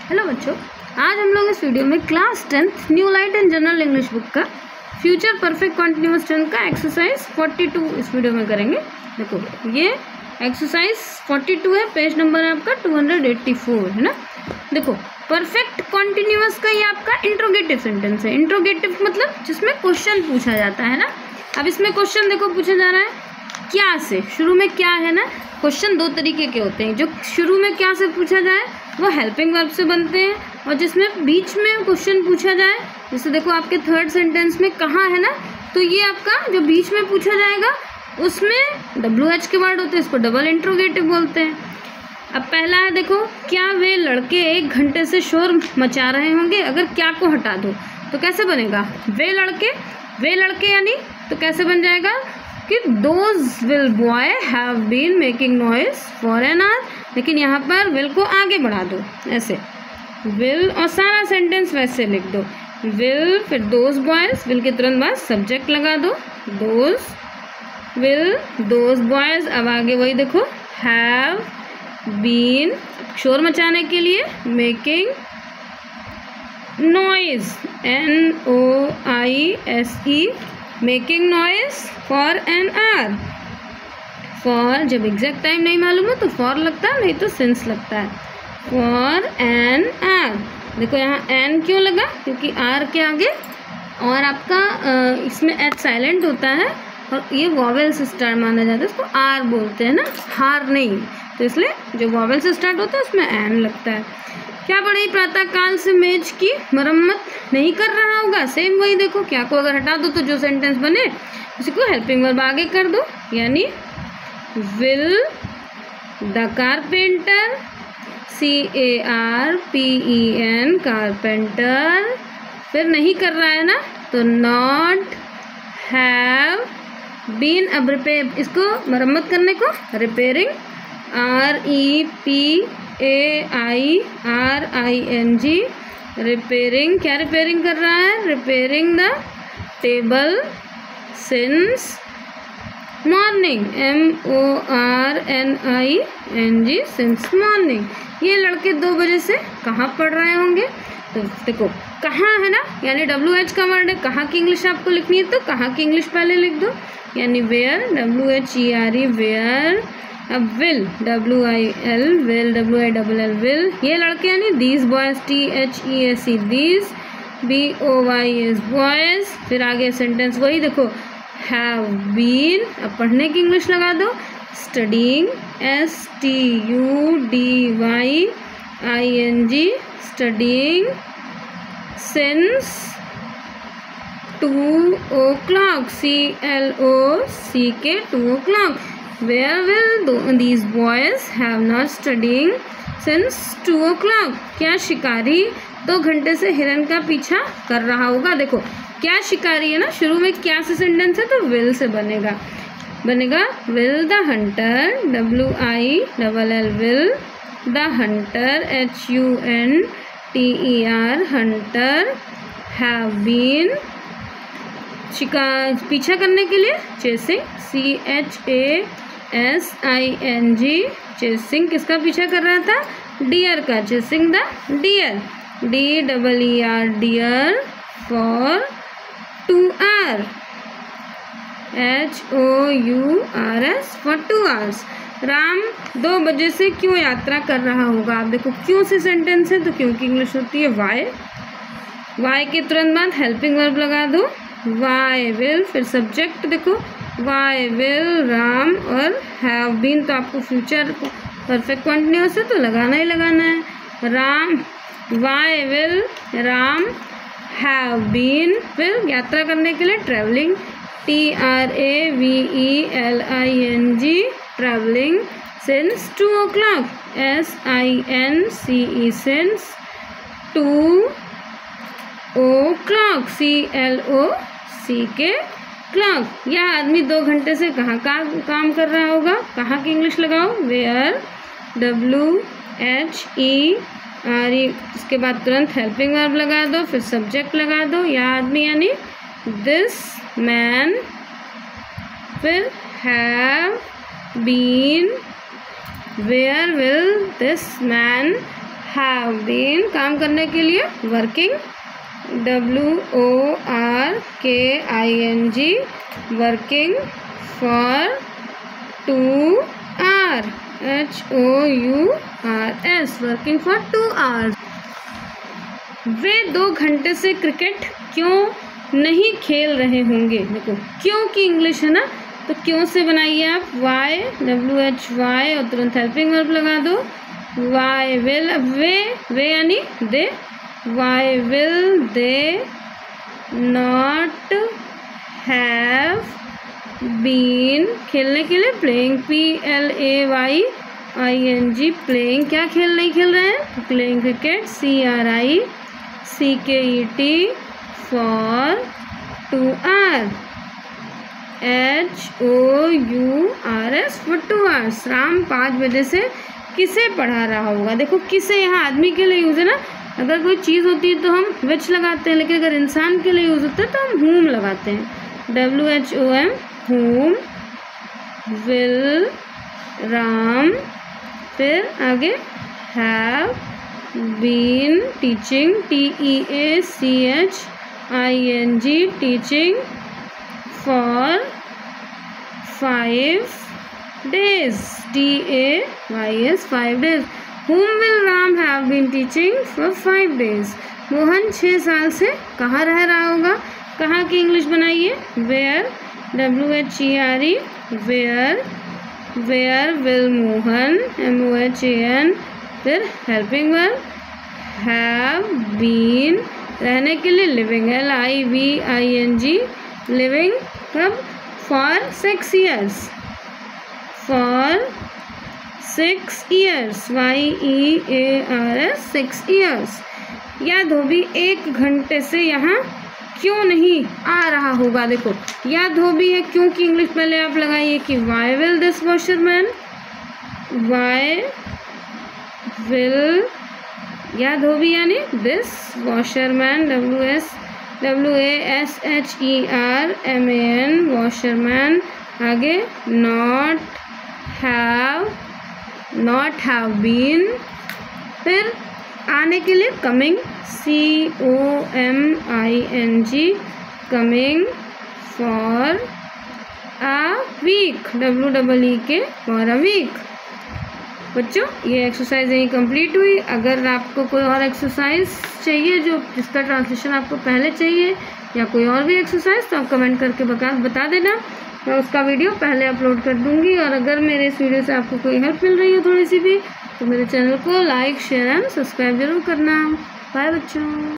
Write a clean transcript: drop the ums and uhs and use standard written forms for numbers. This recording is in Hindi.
हेलो बच्चों, आज हम लोग इस वीडियो में class 10th new light and general English book का फ्यूचर परफेक्ट कॉन्टिन्यूअस टेंस का एक्सरसाइज 42 इस वीडियो में करेंगे। देखो ये एक्सरसाइज 42 है, पेज नंबर है आपका 284 है ना। देखो परफेक्ट कॉन्टिन्यूअस का ये आपका इंट्रोगेटिव सेंटेंस है। इंट्रोगेटिव मतलब जिसमें क्वेश्चन पूछा जाता है ना। अब इसमें क्वेश्चन देखो पूछा जा रहा है क्या से, शुरू में क्या है ना। क्वेश्चन दो तरीके के होते हैं, जो शुरू में क्या से पूछा जाए वो हेल्पिंग वर्ब से बनते हैं, और जिसमें बीच में क्वेश्चन पूछा जाए, जैसे देखो आपके थर्ड सेंटेंस में कहाँ है ना, तो ये आपका जो बीच में पूछा जाएगा उसमें WH के वर्ड होते हैं, इसको डबल इंट्रोगेटिव बोलते हैं। अब पहला है देखो, क्या वे लड़के 1 घंटे से शोर मचा रहे होंगे। अगर क्या को हटा दो तो कैसे बनेगा, वे लड़के यानी तो कैसे बन जाएगा कि those will boy have been making noise for an hour. लेकिन यहाँ पर विल को आगे बढ़ा दो ऐसे, विल और सारा सेंटेंस वैसे लिख दो, विल फिर दोज बॉयज, विल के तुरंत बाद सब्जेक्ट लगा दो, दोज विल दोज बॉयज। अब आगे वही देखो, हैव बीन शोर मचाने के लिए, making noise NOISE making noise for an our. For जब एग्जैक्ट टाइम नहीं मालूम है तो फॉर लगता है, नहीं तो सिंस लगता है, फॉर एन आवर। देखो यहाँ एन क्यों लगा, क्योंकि आर के आगे और आपका इसमें एच साइलेंट होता है और ये वॉवेल से स्टार्ट माना जाता है, इसको आर बोलते हैं ना, हार नहीं, तो इसलिए जो वॉवेल से स्टार्ट होता है उसमें एन लगता है। क्या पढ़ी, प्रातः काल से मेज की मरम्मत नहीं कर रहा होगा। सेम वही देखो, क्या को अगर हटा दो तो जो सेंटेंस बने उसी को हेल्पिंग वर्ब आगे कर दो, यानी will the carpenter CARPEN carpenter. फिर नहीं कर रहा है ना तो नॉट हैव बीन, अब रिपेयर, इसको मरम्मत करने को रिपेयरिंग REPAIRING रिपेयरिंग। क्या रिपेयरिंग कर रहा है, repairing the table since morning MORNING since morning. ये लड़के 2 बजे से कहाँ पढ़ रहे होंगे, तो देखो कहाँ है ना, यानी WH का वर्ड है, कहाँ की इंग्लिश आपको लिखनी है तो कहाँ की इंग्लिश पहले लिख दो, यानी वेयर WHERE वेयर। अब will WIL will WILL will. ये लड़के यानी these boys THESE these BOYS boys. फिर आगे सेंटेंस वही देखो, हैव बीन, अब पढ़ने की इंग्लिश लगा दो, studying STUDYING studying since 2 o'clock CLOCK 2 o'clock। Where will these boys have not studying since 2 o'clock। क्या शिकारी 2 घंटे से हिरन का पीछा कर रहा होगा। देखो क्या शिकारी है ना, शुरू में क्या से सेंटेंस है तो विल से बनेगा will the hunter WILL will the hunter HUNTER hunter have been पीछा करने के लिए चेसिंग CHASING चेसिंग। किसका पीछा कर रहा था, डियर का, chasing the deer DEER deer for 2 hours HOURS for 2 hours। Ram 2 बजे से क्यों यात्रा कर रहा होगा। आप देखो क्यों से सेंटेंस है तो क्यों की इंग्लिश होती है वाई के तुरंत बाद हेल्पिंग वर्ब लगा दो, वाई विल, फिर सब्जेक्ट देखो वाई विल राम, और हैव बीन तो आपको फ्यूचर परफेक्ट कॉन्टिन्यूअस है तो लगाना ही लगाना है, Ram why will Ram have been, फिर यात्रा करने के लिए travelling TRAVELING travelling since 2 o'clock SINCE since 2 o'clock CLOCK clock. यह आदमी 2 घंटे से कहाँ का काम कर रहा होगा, कहाँ की इंग्लिश लगाओ, वेयर WHERE, इसके बाद तुरंत हेल्पिंग वर्ब लगा दो, फिर सब्जेक्ट लगा दो, यह आदमी यानी दिस मैन, फिर have been, where will this man have been काम करने के लिए working, WORKING working for 2 hours, HOURS working for 2 hours। वे 2 घंटे से क्रिकेट क्यों नहीं खेल रहे होंगे। देखो क्यों की इंग्लिश है ना, तो क्यों से बनाइए आप वाई, WHY और तुरंत हेल्पिंग वर्ब लगा दो। वाई विल, वे यानी they, why will they not have been खेलने के लिए प्लेइंग, PLAYING प्लेइंग, क्या खेल नहीं खेल रहे हैं, playing cricket, CRICKET for 2 hours, HOURS for 2 hours। Ram 5 बजे से किसे पढ़ा रहा होगा। देखो किसे यहाँ आदमी के लिए यूज़ है ना, अगर कोई चीज़ होती है तो हम विच लगाते हैं, लेकिन अगर इंसान के लिए यूज़ होता है तो हम whom लगाते हैं, WHOM whom will राम, फिर आगे have been teaching, TEACHING teaching for 5 days, DAYS 5 days। Whom will Ram have been teaching for 5 days? Mohan 6 साल से कहाँ रह रहा होगा। कहाँ की इंग्लिश बनाइए, where, WHERE where will Mohan, MOHAN, फिर हेल्पिंग वर्ब हैव बीन रहने के लिए लिविंग, LIVING लिविंग, कब, for 6 years, for 6 years, YEARS 6 years। या धोबी 1 घंटे से यहाँ क्यों नहीं आ रहा होगा। देखो या धोबी है, क्यों की इंग्लिश पहले आप लगाइए कि why will this washerman, why will या धोबी यानी दिस वॉशरमैन, WASHERMAN वॉशरमैन, आगे नॉट हैव बीन, फिर आने के लिए coming, COMING coming for a week, WEEK for a week. बच्चों ये एक्सरसाइज यहीं कंप्लीट हुई। अगर आपको कोई और एक्सरसाइज चाहिए जो जिसका ट्रांसलेशन आपको पहले चाहिए या कोई और भी एक्सरसाइज, तो आप कमेंट करके बता देना, मैं उसका वीडियो पहले अपलोड कर दूंगी। और अगर मेरे इस वीडियो से आपको कोई हेल्प मिल रही है थोड़ी सी भी, तो मेरे चैनल को लाइक, शेयर एंड सब्सक्राइब जरूर करना। बाय बच्चों।